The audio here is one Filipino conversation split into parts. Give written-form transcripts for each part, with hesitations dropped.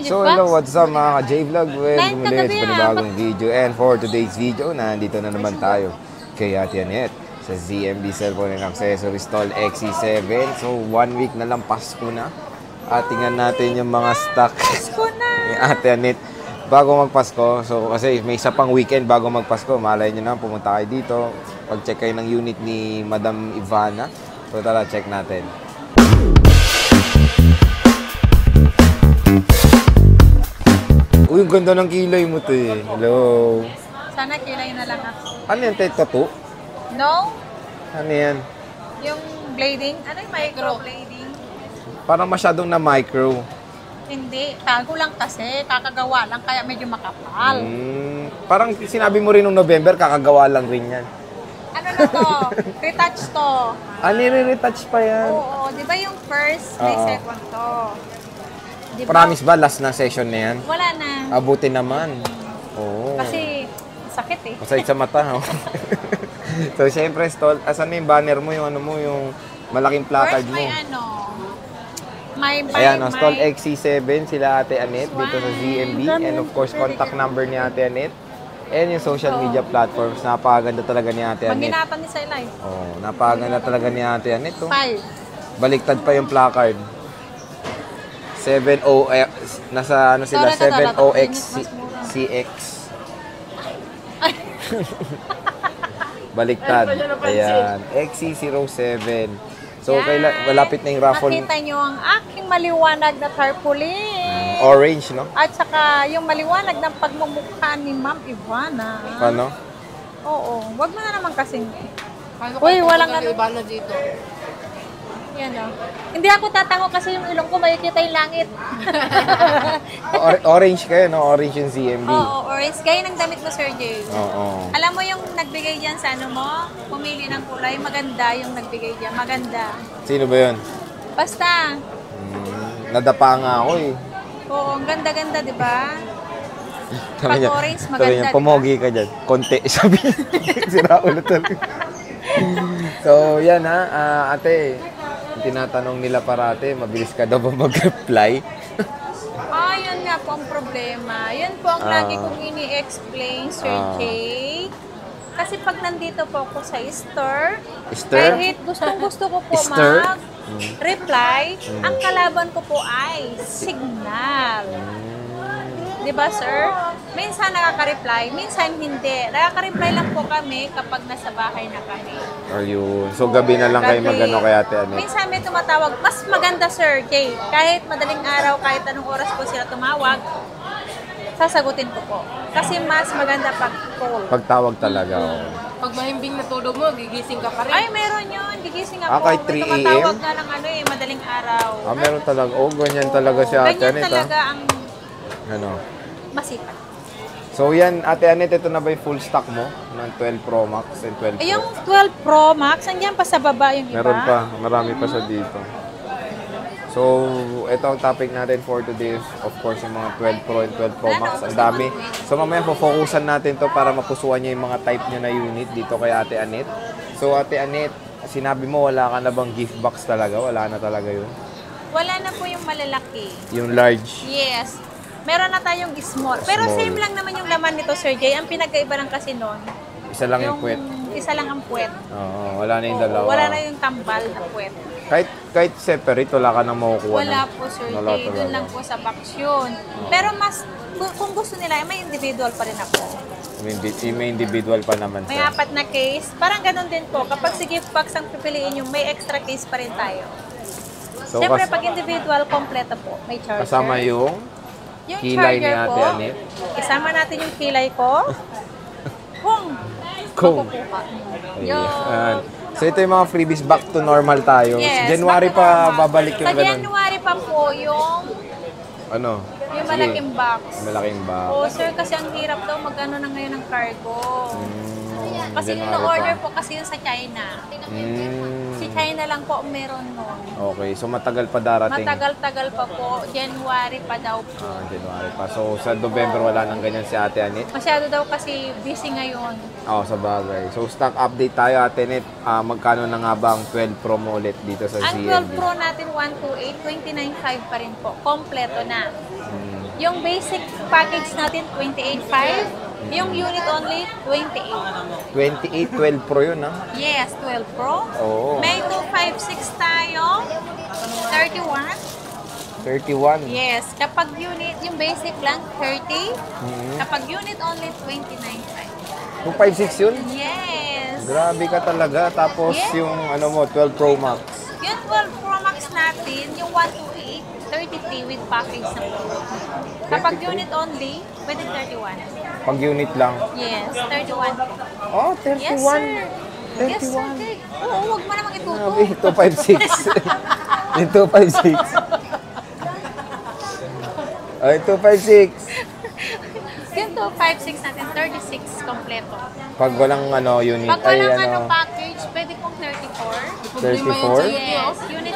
So hello, what's up mga ka-J-Vlog? Welcome ulit sa panibagong video. And for today's video, nandito na naman tayo kay Ate Annette sa ZMB Cellphone and Accessories Stall XC7. So 1 week na lang Pasko na. At tingnan natin yung mga stock ni Ate Annette bago magpasko. So kasi may isa pang weekend bago magpasko. Malay nyo na, pumunta kayo dito. Pag-check kayo ng unit ni Madam Ivana. So tara, check natin. Uy, ang ganda ng kilay mo to eh. Hello. Sana kilay na lang ako. Ano yan, tattoo? No? Ano yan? Yung blading? Ano yung microblading? Parang masyadong na micro. Hindi. Tago lang kasi. Kakagawa lang. Kaya medyo makapal. Parang sinabi mo rin nung November, kakagawa lang rin yan. Ano na to? Retouch to. Ano yung retouch pa yan? Oo. Di ba yung first, may second to? Diba? Promise ba, last na session na yan? Wala na. Abuti naman. Oo. Kasi sakit eh. Masakit sa mata. Oh. So, syempre, stall. Asan na yung banner mo? Yung ano mo, yung malaking placard mo. First, may ano. Ayan, stall XC7, sila Ate Annette dito sa ZMB. And of course, contact number ni Ate Annette. And yung social media platforms. Napakaganda talaga ni Ate Annette. Pag-inatan ni Sila eh. Oh, napakaganda talaga ni Ate Annette. Oh. 5. Baliktad pa yung placard. 70X, nasa ano sila, 70X CX. Baliktad. Ayan, XC07. So, malapit na yung raffle. Nakita nyo ang aking maliwanag na tarpaulin. Orange, no? At saka yung maliwanag ng pagmumukha ni Ma'am Ivana. Paano? Oo, wag mo na naman kasing. Uy, walang ano. Ivana dito. Yan o. Hindi ako tatango kasi yung ilong ko makikita yung langit. Orange kayo, no? Orange yung ZMB. Oo, orange. Gaya ng damit mo, Sir Jay. Oo. Alam mo yung nagbigay dyan sa ano mo? Pumili ng kulay. Maganda yung nagbigay dyan. Maganda. Sino ba yun? Basta. Nadapa nga ako eh. Oo, ang ganda-ganda, di ba? Pag orange, maganda. Pumogi ka dyan. Konti, sabi. Sira ulit talaga. So, yan ha. Ate, tinatanong nila parate, mabilis ka daw ba mag-reply? Yun nga po ang problema. Yun po ang lagi kong ini-explain, Sir Jay. Kasi pag nandito po ako sa store, kahit gustong-gusto ko po mag-reply, ang kalaban ko po ay signal. Diba, sir? Minsan nakaka-reply, minsan hindi. Nakaka-reply lang po kami kapag nasa bahay na kami. Ayun. So, gabi na lang kayo mag-ano kay Ate Annette? Minsan may tumatawag. Mas maganda, Sir Jay. Kahit madaling araw, kahit anong oras po sila tumawag, sasagutin ko po. Kasi mas maganda pag-call. Pagtawag talaga. Pag mahimbing na tulog mo, gigising ka pa rin. Ay, meron yun. Gigising ako. Kahit 3 May tumatawag nga ng ano eh, madaling araw. Meron talaga. Ganyan talaga si Ate Annette. Ganyan talaga ang masipag. So yan, Ate Annette, ito na ba yung full stock mo ng 12 Pro Max and 12 Pro? Yung 12 Pro Max, andyan pa sa baba yung iba? Meron pa, marami pa siya dito. So, ito ang topic natin for today is, of course, yung mga 12 Pro and 12 Pro Max. Ang dami. So mamaya focusan natin to para mapusuan niya yung mga type niya na unit dito kay Ate Annette. So Ate Annette, sinabi mo wala ka na bang gift box talaga? Wala na talaga yun? Wala na po yung malalaki. Yung large? Yes. Meron na tayong small. Pero same lang naman yung laman nito, Sir Jay. Ang pinagkaiba lang kasi nun, Isa lang yung puwet? Isa lang ang puwet. Oo, wala na yung dalawa. Wala na yung tambal na puwet. Kahit separate, wala ka nang makukuha. Wala po, Sir Jay. Doon lang po sa box yun. Pero mas, kung gusto nila, may individual pa rin ako. May individual pa naman May 4 na case. Parang ganun din po. Kapag si gift box ang pipiliin yung may extra case pa rin tayo. So, siyempre, pag individual, kompleto po. May charger. Kasama yung kilay ni Ate Annette. Isama natin yung kilay ko. Kung makukuha. Ayan. So ito yung mga freebies, back to normal tayo. Yes, January pa babalik yung sa ganun. January pa po yung Yung malaking box. Malaking box. Oo, sir, kasi ang hirap daw magkano na ngayon ng cargo. Kasi yung na-order po kasi yun sa China. Si China lang po meron nun. Okay, so matagal pa darating. Matagal-tagal pa po. January pa daw po. January pa. So sa November wala nang ganyan si Ate Annette? Masyado daw kasi busy ngayon. Sa bagay. So stock update tayo, Ate Annette. Magkano na nga ba ang 12 Pro mo ulit dito sa ZMB? Ang 12 Pro natin 128, 29.5 pa rin po. Kompleto na. Yung basic package natin, 28.5. Yung unit only, 28. 28, 12 Pro yun, ha? Yes, 12 Pro. Oo. May 256 tayo. 31. 31. Yes. Kapag unit, yung basic lang, 30. Kapag unit only, 29.5. 256 yun? Yes. Grabe ka talaga. Tapos Yes. yung ano mo, 12 Pro Max. Yung 12 Pro Max natin, yung 128, 33 with package na po. Kapag 33? unit only, pwede 31. Pag unit lang. Yes, 31 po. Oh, 31. Yes, sir. Yes, sir. 31. Jay. Oo, huwag mo namang ituto. Grabe, 256. Yung 256. Ay, 256. Yung 256 natin, 36 kompleto. Pag walang ano, unit. Pag walang ay, ano package, pwede pong 34. 34? Yes, unit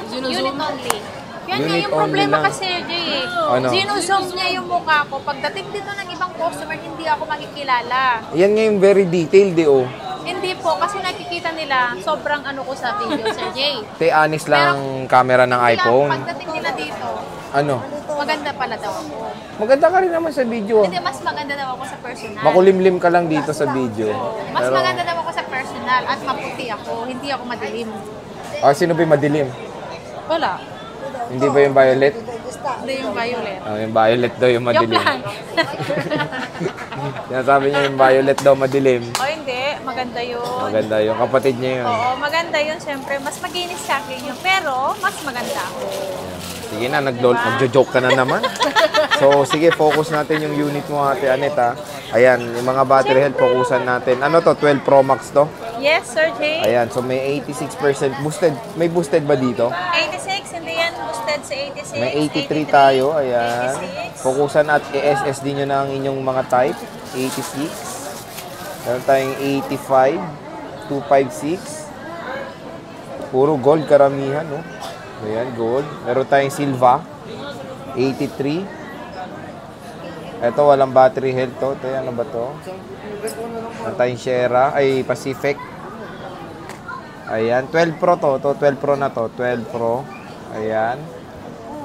only. Yan nga Unit yung problema only lang. kasi, Jay. Ano? Zino-zoom niya yung mukha ko. Pagdating dito ng ibang customer, hindi ako makikilala. Yan nga yung very detailed, oh. Hindi po, kasi nakikita nila, sobrang ano ko sa video, Sir Jay. Te, honest lang camera ng Kaya iPhone. pagdating nila dito, Ano? maganda pala daw ako. Maganda ka rin naman sa video. Hindi, mas maganda daw ako sa personal. Makulimlim ka lang dito sa video. Mas maganda daw ako sa personal at maputi ako, hindi ako madilim. Sino ba yung madilim? Wala. Hindi ba yung violet? Hindi yung violet. Yung violet daw yung Joke madilim. lang. Sinasabi niya yung violet daw madilim. O hindi, maganda yun. Maganda yung kapatid niya yun. Oo, maganda yun. Siyempre, mas maginis sa akin yun. Pero, mas maganda ako. Sige na, nagjo-joke ka na naman. So, sige, focus natin yung unit mo, Ate Anet, ha. Ayan, yung mga battery health, focusan natin. Ano to, 12 Pro Max to? Yes, Sir Jay. Ayan, so may 86% boosted. May boosted ba dito? 86, hindi yan boosted sa 86. May 83 tayo, ayan. 86. Focusan at i-SSD nyo na ang inyong mga type. 86. Meron tayong 85. 256. Puro gold karamihan, no? Ayan, gold. Meron tayong silver. 83. Ito, walang battery health to. Ito, ano ba to? Meron tayong Sierra. Ay, Pacific. Ayan, 12 Pro to. 12 Pro na to. 12 Pro. Ayan.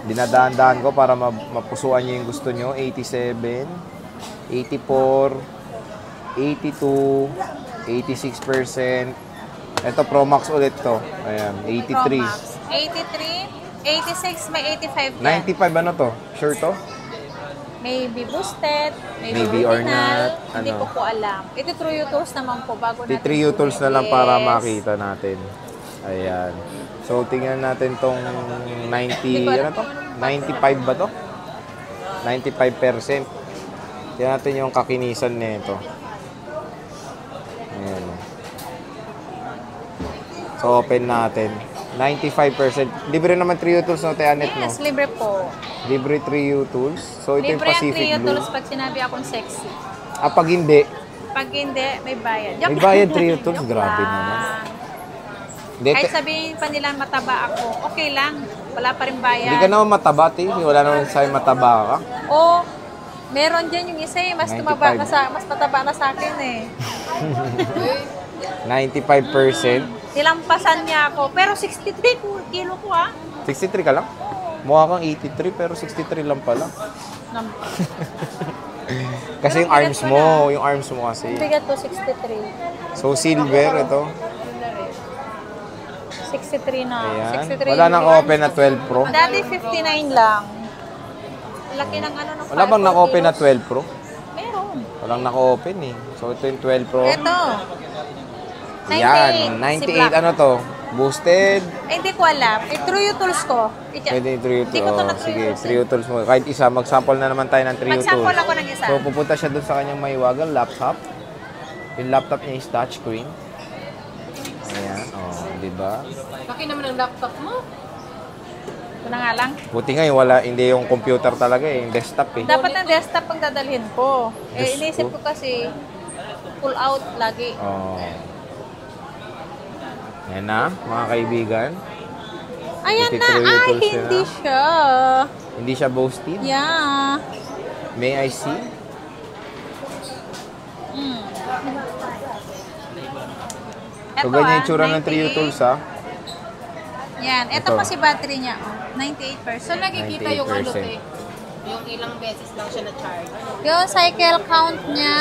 Dinadaan-daan ko para mapusuan nyo yung gusto nyo. 87, 84, 82, 86%. Ito, Pro Max ulit to. Ayan, 83. Pro Max. 83, 86, may 85 yan. 95 ano to? Sure to? Maybe boosted, maybe or original. not. Hindi Ano? ko po alam. Ito true tools naman po bago natin. 3 U-tools na lang para Yes. makita natin. Ayan. So, tingnan natin tong 90, ano to? 95 ba to? 95%. Tingnan natin yung kakinisan nito. Ayan. So, open natin. 95%. Libre naman 3 U-tools no, Anet, no? Yes, libre po. Libre 3 U-tools. So, ito yung Libre ang Pacific Trio Blue. tools pag sinabi akong sexy. Pag hindi, Pag hindi, may bayad. may bayad 3 U-tools. Joke Grabe lang. naman. Hindi, Kahit sabihin pa nila mataba ako, okay lang. Wala pa rin bayad. hindi ka naman mataba, te. Wala naman sa'yo mataba ka. O, meron dyan yung isa eh. Mas 95. tumaba na sa, mas mataba na sa akin eh. 95%. Nilampasan niya ako. Pero 63 kilo ko ah. 63 ka lang? Mukha kang 83 pero 63 lang pala. Kasi yung arms mo, kasi. Bigat to 63. So silver ito. 63 na. Ayan. 63 Wala yung nang arms open na 12 Pro. Dati 59 lang. Laki ng ano ng Wala bang 5 naka-open na kilos. 12 Pro? Meron. Walang naka-open eh. So ito yung 12 Pro. Ito. 98. Yan, Si 98 Black. ano to? Boosted. Eh, hindi ko alam. Eh, true yung tools ko. Pwede yung 3 Hindi ko to na sige, 3 true tools mo. Kahit isa, mag-sample na naman tayo ng 3 tools. Mag-sample ako ng isa. So, pupunta siya doon sa kanyang maiwagang laptop. Yung laptop niya is touchscreen. Ayan, di ba? Laki naman ang laptop mo. Ito na nga lang. Buti nga hindi yung computer talaga yung desktop eh. Dapat ang desktop ang dadalhin ko. Eh, Diyos inisip ko. ko kasi pull out lagi. Ayan na, mga kaibigan. Ayan na. True Ay, tools yun, hindi siya. Hindi siya boosted. Yeah. May I see? So, ganyan yung tsura ng 3 tools ha. Yan. Ito Ito. kasi battery niya. 98%. So nakikita yung ano 98%. eh. Yung ilang beses lang siya na-charge. Yung cycle count niya,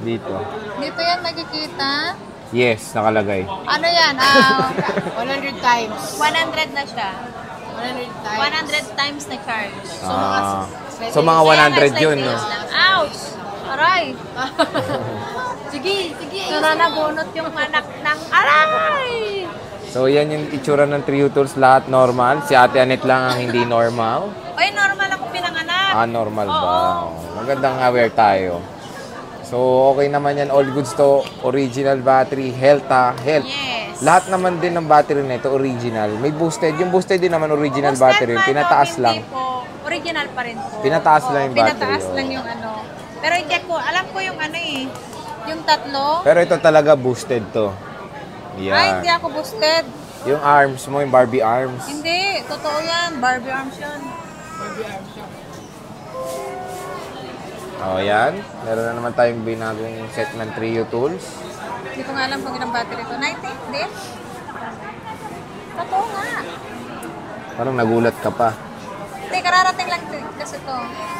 Dito. dito yan makikita. Yes, nakalagay. Ano yan? 100 times. 100 na siya. 100 times. 100 times na charge. So mga 100 yun, no? Ouch! Aray! Sige, sige. Sura na bunot yung anak ng aray! So yan yung itsura ng Trio Tools, lahat normal. Si Ate Anet lang ang hindi normal. Oy, normal ako pinanganak. Normal ba? Oo. Magandang aware tayo. So okay naman yan, all goods to, original battery, health. Yes. Lahat naman din ng battery nito original. May boosted, yung boosted din naman original Boosted battery, man, pinataas hindi lang. po. Original pa rin po. Pinataas lang yung battery, Pinataas oh. lang yung ano. Pero hindi ko, alam ko yung ano eh. Yung tatlo. Pero ito talaga boosted to. Ay, hindi Yan. ako boosted. Yung arms mo, yung Barbie arms. Hindi, totoo yan. Barbie arms yan. Oh, yan. Meron na naman tayong binagong set ng Trio Tools. Hindi ko nga alam kung ilang battery ito. 90 din. Totoo nga. Parang nagulat ka pa. Hindi, kararating lang kasi ito.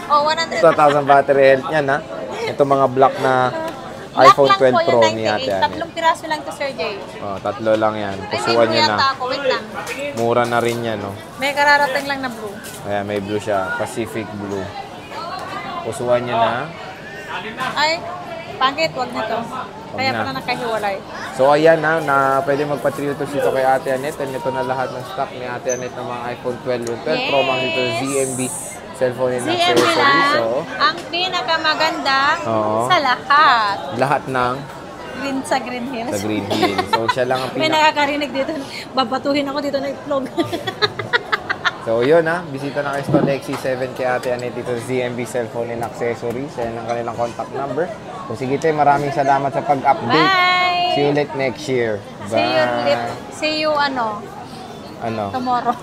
Oh, 100. 2,000 battery health yan, ha? Ito mga black na Black iPhone lang 12 po Pro yung ni 98. Ate Anet. Tatlong piraso lang to, Sir Jay. Oh, tatlo lang yan. Ay, may Pusuan blue nyo na. yata ako. Wait lang. Mura na rin yan, no? May kararating lang na blue. Ayan, may blue siya. Pacific Blue. Pusuan nyo na. Ay, pangit. Wag nito. Kaya na. pala nakahiwalay. So, ayan na pwede magpa-trio tools dito kay Ate Anet. And ito na lahat ng stock ni Ate Anet ng mga iPhone 12 yung 12 Pro Max dito sa ZMB cellphone and ZMB accessories. lang, So, ang pinakamaganda Oo. sa lahat. lahat ng Green sa Green Hills. sa Green Hill. So, siya lang ang May pinaka... nakakarinig dito. Babatuhin ako dito na itlog. So, yun bisita na kay Stone XC7 kay Ate Anet dito sa ZMB cellphone and accessories. Ayan ang kanilang contact number. So, sige tayo, maraming salamat sa pag-update. Bye! See you late next year. Bye. See you ano, Ano? tomorrow.